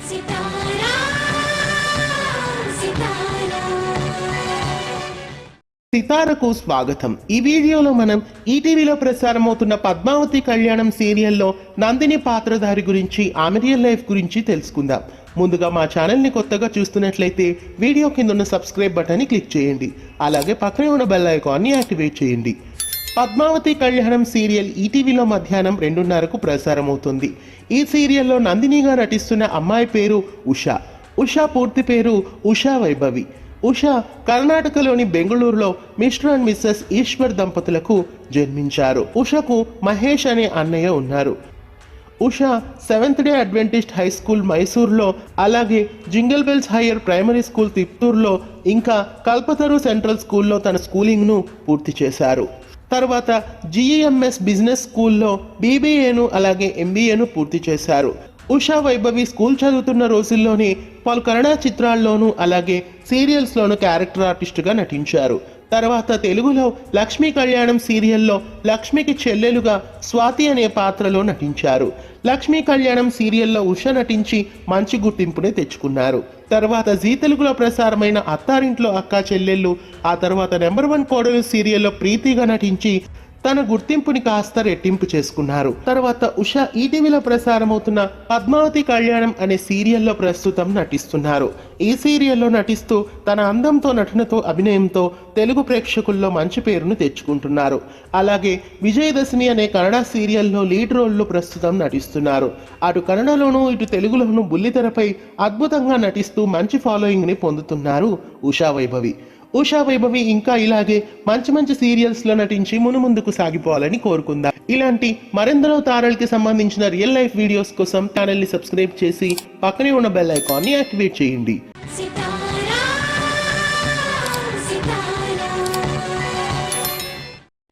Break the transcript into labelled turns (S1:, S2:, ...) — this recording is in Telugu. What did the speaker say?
S1: సితారా సితారా
S2: సితారకు స్వాగతం. ఈ వీడియోలో మనం ఈటీవీలో ప్రసారమవుతున్న పద్మావతి కళ్యాణం సీరియల్లో నందిని పాత్రధారి గురించి, ఆమె రియల్ లైఫ్ గురించి తెలుసుకుందాం. ముందుగా మా ఛానల్ని కొత్తగా చూస్తున్నట్లయితే వీడియో కింద ఉన్న సబ్స్క్రైబ్ బటన్ని క్లిక్ చేయండి. అలాగే పక్కనే ఉన్న బెల్ ఐకాన్ని యాక్టివేట్ చేయండి. పద్మావతి కళ్యాణం సీరియల్ ఈటీవీలో మధ్యాహ్నం 2:30కు ప్రసారమవుతుంది. ఈ సీరియల్లో నందినిగా నటిస్తున్న అమ్మాయి పేరు ఉషా. ఉషా పూర్తి పేరు ఉషా వైభవి. ఉషా కర్ణాటకలోని బెంగళూరులో మిస్టర్ అండ్ మిస్సెస్ ఈశ్వర్ దంపతులకు జన్మించారు. ఉషకు మహేష్ అనే అన్నయ్య ఉన్నారు. Usha 7th day Adventist high school మైసూర్లో, అలాగే Jingle Bells higher primary school తిప్తూర్లో, ఇంకా కల్పతరు సెంట్రల్ స్కూల్లో తన స్కూలింగ్ను పూర్తి చేశారు. తర్వాత జిఈఎంఎస్ బిజినెస్ స్కూల్లో బీబీఏను అలాగే ఎంబీఏను పూర్తి చేశారు. ఉషా వైభవి స్కూల్ చదువుతున్న రోజుల్లోనే పలు కన్నడ చిత్రాల్లోనూ అలాగే సీరియల్స్లోనూ క్యారెక్టర్ ఆర్టిస్టుగా నటించారు. తర్వాత తెలుగులో లక్ష్మీ కళ్యాణం సీరియల్లో లక్ష్మికి చెల్లెలుగా స్వాతి అనే పాత్రలో నటించారు. లక్ష్మీ కళ్యాణం సీరియల్లో ఉష నటించి మంచి గుర్తింపునే తెచ్చుకున్నారు. తర్వాత జీ తెలుగులో ప్రసారమైన అత్తారింట్లో అక్కా చెల్లెళ్ళు, ఆ తర్వాత నెంబర్ 1 కోడలు సీరియల్లో ప్రీతిగా నటించి తన గుర్తింపుని కాస్త రెట్టింపు చేసుకున్నారు. తర్వాత ఉష ఈటీవీలో ప్రసారమవుతున్న పద్మావతి కళ్యాణం అనే సీరియల్లో ప్రస్తుతం నటిస్తున్నారు. ఈ సీరియల్లో నటిస్తూ తన అందంతో, నటనతో, అభినయంతో తెలుగు ప్రేక్షకుల్లో మంచి పేరును తెచ్చుకుంటున్నారు. అలాగే విజయదశమి అనే కన్నడ సీరియల్లో లీడ్ రోల్లో ప్రస్తుతం నటిస్తున్నారు. అటు కన్నడలోనూ ఇటు తెలుగులోనూ బుల్లితెరపై అద్భుతంగా నటిస్తూ మంచి ఫాలోయింగ్ని పొందుతున్నారు ఉషా వైభవి. ఉషా వైభవి ఇంకా ఇలాగే మంచి మంచి సీరియల్స్లో నటించి ముందుకు సాగిపోవాలని కోరుకుందాం. ఇలాంటి మరెందరో తారలకి సంబంధించిన రియల్ లైఫ్ వీడియోస్ కోసం ఛానల్ని సబ్స్క్రైబ్ చేసి పక్కనే ఉన్న బెల్ ఐకాన్ని యాక్టివేట్ చేయండి.